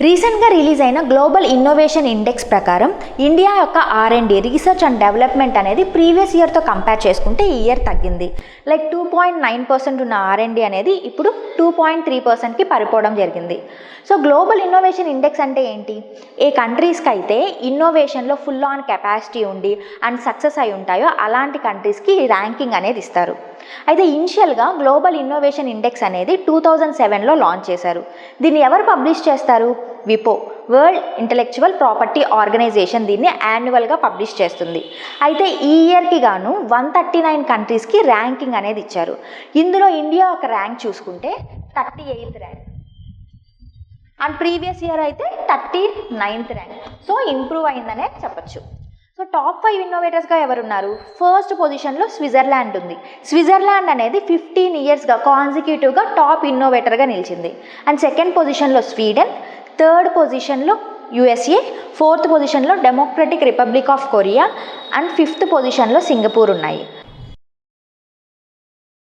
రీసెంట్గా రిలీజ్ అయిన global innovation index ప్రకారం ఇండియా యొక్క R&D రీసెర్చ్ అండ్ డెవలప్మెంట్ అనేది ప్రీవియస్ ఇయర్తో కంపేర్ చేసుకుంటే ఈ ఇయర్ తగ్గింది. లైక్ 2.9% ఉన్న R&D అనేది ఇప్పుడు 2.3%కి పడిపోవడం జరిగింది. సో గ్లోబల్ ఇన్నోవేషన్ ఇండెక్స్ అంటే ఏంటి? ఏ కంట్రీస్కి అయితే ఇన్నోవేషన్లో ఫుల్ ఆన్ కెపాసిటీ ఉండి అండ్ సక్సెస్ అయి ఉంటాయో అలాంటి కంట్రీస్కి ర్యాంకింగ్ అనేది ఇస్తారు. అయితే ఇనిషియల్గా గ్లోబల్ ఇన్నోవేషన్ ఇండెక్స్ అనేది 2007లో లాంచ్ చేశారు. దీన్ని ఎవరు పబ్లిష్ చేస్తారు? విపో, వరల్డ్ ఇంటలెక్చువల్ ప్రాపర్టీ ఆర్గనైజేషన్ దీన్ని యాన్యువల్గా పబ్లిష్ చేస్తుంది. అయితే ఈ ఇయర్కి గాను 139 కంట్రీస్కి ర్యాంకింగ్ అనేది ఇచ్చారు. ఇందులో ఇండియా ఒక ర్యాంక్ చూసుకుంటే 38th rank and previous year అయితే 39th ర్యాంక్. సో ఇంప్రూవ్ అయిందనే చెప్పచ్చు. సో టాప్ 5 ఇన్నోవేటర్స్గా ఎవరున్నారు? ఫస్ట్ పొజిషన్లో స్విట్జర్లాండ్ ఉంది. స్విట్జర్లాండ్ అనేది 15 ఇయర్స్గా కాన్సిక్యూటివ్గా టాప్ ఇన్నోవేటర్గా నిలిచింది. అండ్ సెకండ్ పొజిషన్లో స్వీడన్, థర్డ్ పొజిషన్లో USA, ఫోర్త్ పొజిషన్లో democratic republic of Korea and fifth పొజిషన్లో సింగపూర్ ఉన్నాయి.